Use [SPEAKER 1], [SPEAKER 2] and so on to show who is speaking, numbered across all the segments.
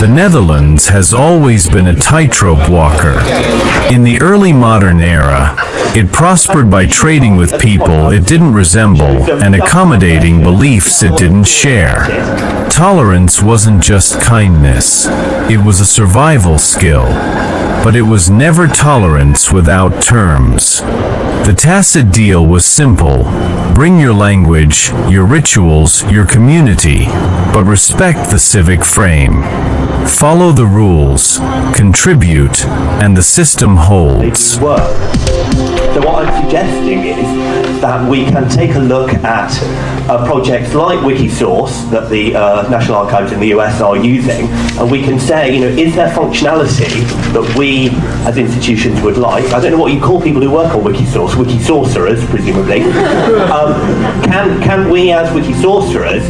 [SPEAKER 1] The Netherlands has always been a tightrope walker. In the early modern era, it prospered by trading with people it didn't resemble and accommodating beliefs it didn't share. Tolerance wasn't just kindness, it was a survival skill. But it was never tolerance without terms. The tacit deal was simple. Bring your language, your rituals, your community, but respect the civic frame. Follow the rules, contribute, and the system holds.
[SPEAKER 2] So what I'm suggesting is that we can take a look at projects like Wikisource that the National Archives in the US are using, and we can say, is there functionality that we as institutions would like? I don't know what you call people who work on Wikisource, Wikisorcerers, presumably. Can we as Wikisorcerers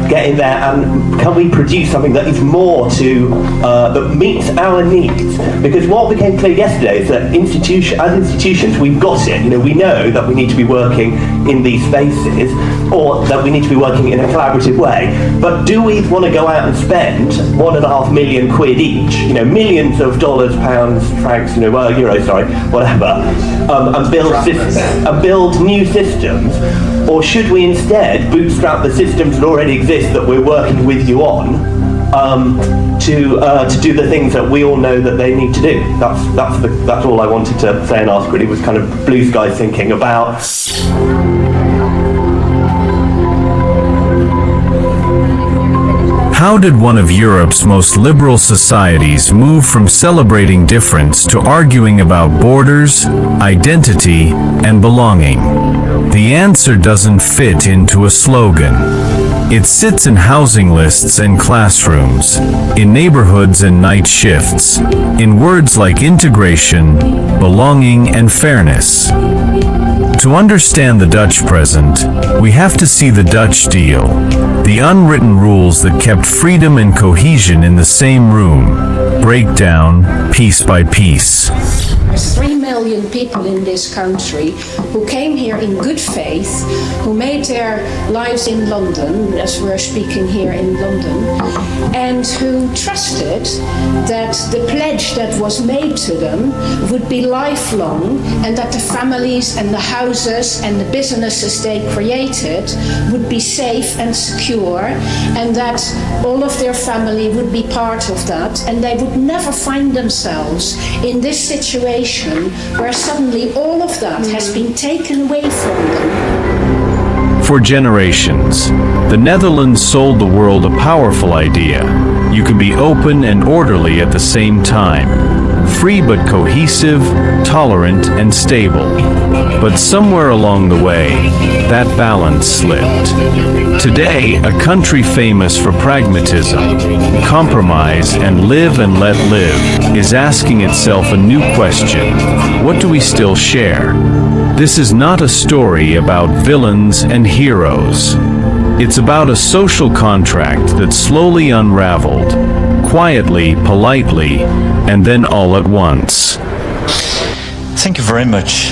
[SPEAKER 2] get in there and can we produce something that is more that meets our needs? Because what became clear yesterday is that as institutions, we've got it. We know that we need to be working in these spaces, or that we need to be working in a collaborative way. But do we want to go out and spend £1.5 million each, millions of dollars, pounds, francs, euros, sorry, whatever, and build new systems? Or should we instead bootstrap the systems that already exist that we're working with you on? To do the things that we all know that they need to do. That's all I wanted to say and ask. Really was kind of blue sky thinking about.
[SPEAKER 1] How did one of Europe's most liberal societies move from celebrating difference to arguing about borders, identity, and belonging? The answer doesn't fit into a slogan. It sits in housing lists and classrooms, in neighborhoods and night shifts, in words like integration, belonging, and fairness. To understand the Dutch present, we have to see the Dutch deal, the unwritten rules that kept freedom and cohesion in the same room, break down piece by piece.
[SPEAKER 3] There's 3 million people in this country who came here in good faith, who made their lives in London, as we're speaking here in London, and who trusted that the pledge that was made to them would be lifelong, and that the families and the houses and the businesses they created would be safe and secure, and that all of their family would be part of that, and they would never find themselves in this situation where suddenly all of that has been taken away from them.
[SPEAKER 1] For generations, the Netherlands sold the world a powerful idea. You can be open and orderly at the same time, free but cohesive, tolerant and stable. But somewhere along the way, that balance slipped. Today, a country famous for pragmatism, compromise, and live and let live, is asking itself a new question. What do we still share? This is not a story about villains and heroes. It's about a social contract that slowly unraveled, quietly, politely, and then all at once.
[SPEAKER 4] Thank you very much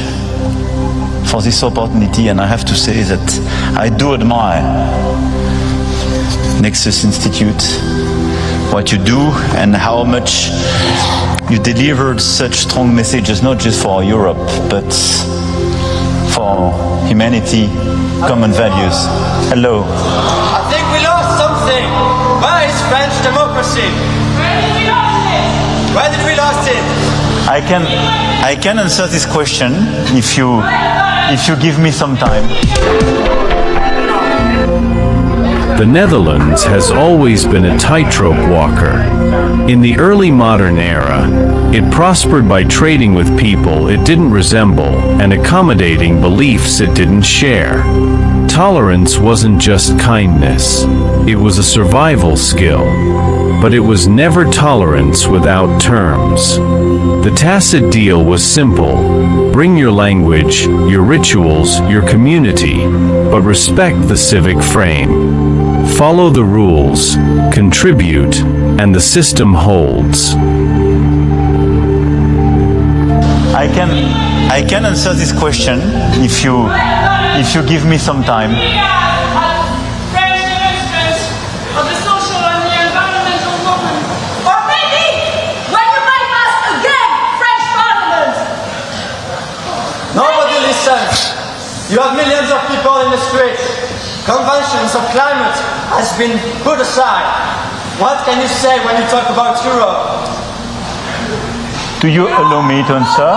[SPEAKER 4] for this opportunity, and I have to say that I do admire Nexus Institute, what you do and how much you delivered such strong messages, not just for Europe, but for humanity, common values. Hello.
[SPEAKER 5] I think we lost something. Where is French democracy? Where did we lost it? Where did we lost it?
[SPEAKER 4] I can answer this question if you give me some time.
[SPEAKER 1] The Netherlands has always been a tightrope walker. In the early modern era, it prospered by trading with people it didn't resemble and accommodating beliefs it didn't share. Tolerance wasn't just kindness, it was a survival skill. But it was never tolerance without terms. The tacit deal was simple. Bring your language, your rituals, your community, but respect the civic frame. Follow the rules, contribute, and the system holds.
[SPEAKER 4] I can answer this question if you give me some time.
[SPEAKER 5] instance, you have millions of people in the streets. Conventions of climate has been put aside. What can you say when you talk about Europe?
[SPEAKER 4] Do you allow me to answer?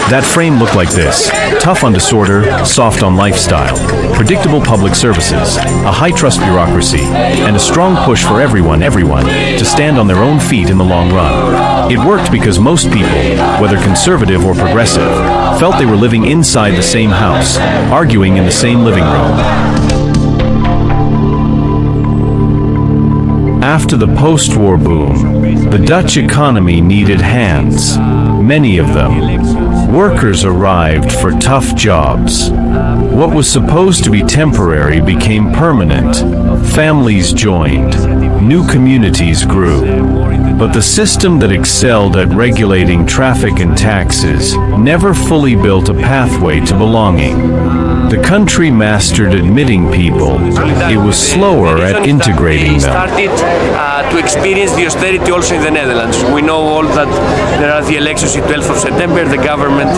[SPEAKER 1] That frame looked like this: tough on disorder, soft on lifestyle, predictable public services, a high-trust bureaucracy, and a strong push for everyone to stand on their own feet in the long run. It worked because most people, whether conservative or progressive, felt they were living inside the same house, arguing in the same living room. After the post-war boom, the Dutch economy needed hands, many of them. Workers arrived for tough jobs. What was supposed to be temporary became permanent. Families joined. New communities grew. But the system that excelled at regulating traffic and taxes never fully built a pathway to belonging. The country mastered admitting people. It was slower at integrating them.
[SPEAKER 6] To experience the austerity also in the Netherlands. We know all that there are the elections on 12th of September, the government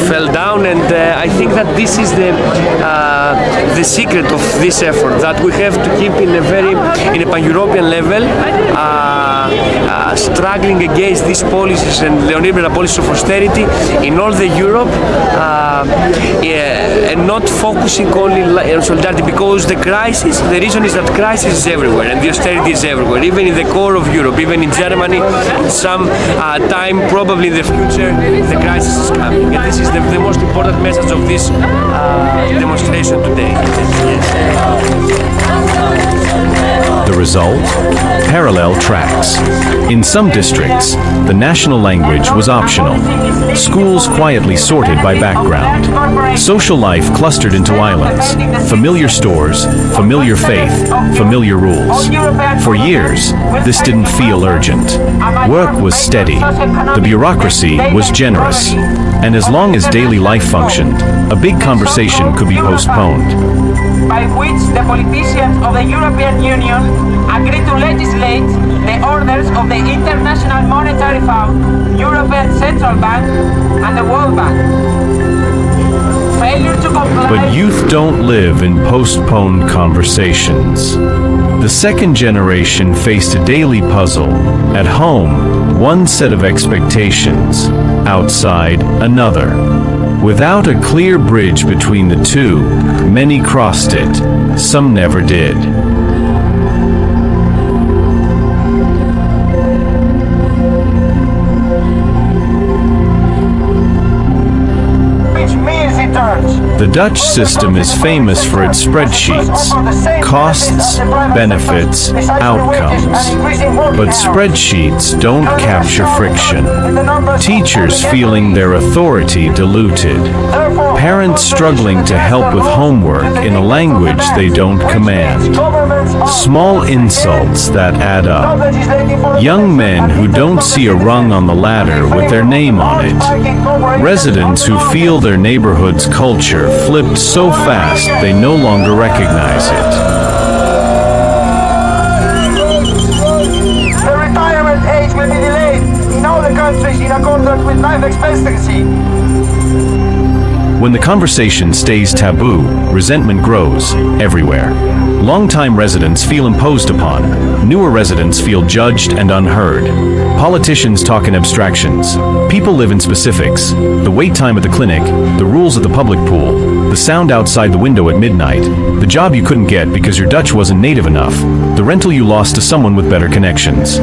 [SPEAKER 6] fell down, and I think that this is the secret of this effort, that we have to keep in a pan-European level struggling against these policies and neoliberal policies of austerity in all the Europe, and not focusing only on solidarity, because the reason is that crisis is everywhere and the austerity is everywhere, even in the core of Europe, even in Germany. In some time, probably in the future, the crisis is coming, and this is the most important message of this demonstration today.
[SPEAKER 1] The result? Parallel tracks. In some districts, the national language was optional. Schools quietly sorted by background. Social life clustered into islands. Familiar stores, familiar faith, familiar rules. For years, this didn't feel urgent. Work was steady. The bureaucracy was generous. And as long as daily life functioned, a big conversation could be postponed.
[SPEAKER 7] By which the politicians of the European Union agreed to legislate the orders of the International Monetary Fund, European Central Bank, and the World Bank. Failure to comply.
[SPEAKER 1] But youth don't live in postponed conversations. The second generation faced a daily puzzle. At home, one set of expectations. Outside, another. Without a clear bridge between the two, many crossed it. Some never did. The Dutch system is famous for its spreadsheets, costs, benefits, outcomes. But spreadsheets don't capture friction. Teachers feeling their authority diluted. Parents struggling to help with homework in a language they don't command. Small insults that add up. Young men who don't see a rung on the ladder with their name on it. Residents who feel their neighborhood's culture flipped so fast they no longer recognize it.
[SPEAKER 7] The retirement age will be delayed in all the countries in accordance with life expectancy.
[SPEAKER 1] When the conversation stays taboo, resentment grows everywhere. Longtime residents feel imposed upon. Newer residents feel judged and unheard. Politicians talk in abstractions. People live in specifics. The wait time at the clinic, the rules at the public pool, the sound outside the window at midnight, the job you couldn't get because your Dutch wasn't native enough, the rental you lost to someone with better connections.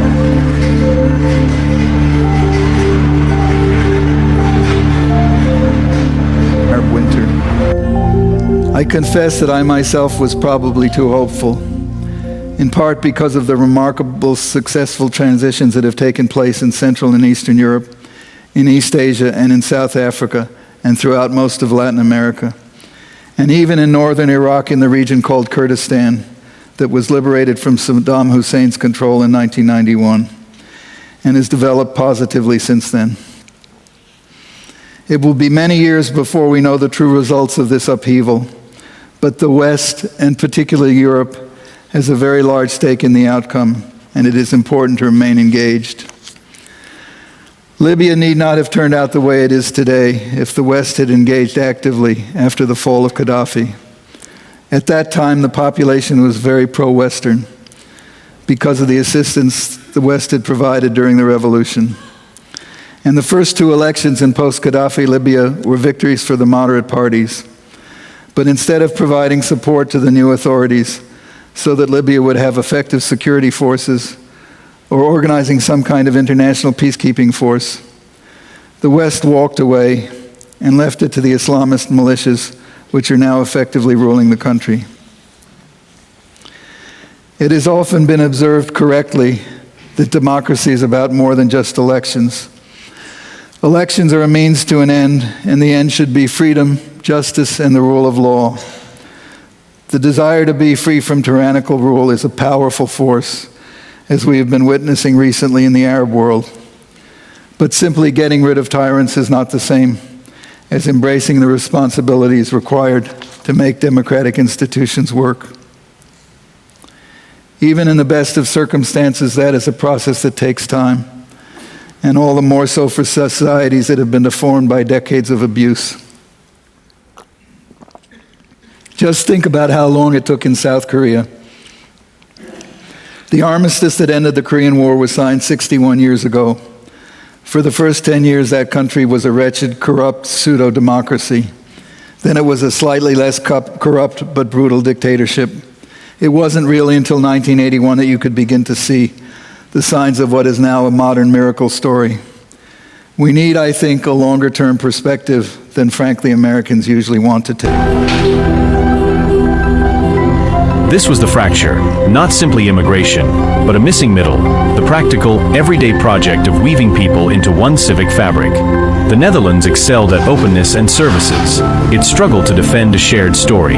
[SPEAKER 8] I confess that I myself was probably too hopeful, in part because of the remarkable successful transitions that have taken place in Central and Eastern Europe, in East Asia and in South Africa, and throughout most of Latin America. and even in northern Iraq in the region called Kurdistan that was liberated from Saddam Hussein's control in 1991 and has developed positively since then. It will be many years before we know the true results of this upheaval, but the West, and particularly Europe, has a very large stake in the outcome, and it is important to remain engaged. Libya need not have turned out the way it is today if the West had engaged actively after the fall of Gaddafi. At that time, the population was very pro-Western because of the assistance the West had provided during the revolution. And the first two elections in post-Gaddafi Libya were victories for the moderate parties. But instead of providing support to the new authorities so that Libya would have effective security forces or organizing some kind of international peacekeeping force, the West walked away and left it to the Islamist militias, which are now effectively ruling the country. It has often been observed correctly that democracy is about more than just elections. Elections are a means to an end, and the end should be freedom, justice, and the rule of law. The desire to be free from tyrannical rule is a powerful force, as we have been witnessing recently in the Arab world. But simply getting rid of tyrants is not the same as embracing the responsibilities required to make democratic institutions work. Even in the best of circumstances, that is a process that takes time, and all the more so for societies that have been deformed by decades of abuse. Just think about how long it took in South Korea. The armistice that ended the Korean War was signed 61 years ago. For the first 10 years, that country was a wretched, corrupt pseudo-democracy. Then it was a slightly less corrupt but brutal dictatorship. It wasn't really until 1981 that you could begin to see the signs of what is now a modern miracle story. We need, I think, a longer-term perspective than, frankly, Americans usually want to take.
[SPEAKER 1] This was The Fracture, not simply immigration, but a missing middle, the practical, everyday project of weaving people into one civic fabric. The Netherlands excelled at openness and services. It struggled to defend a shared story.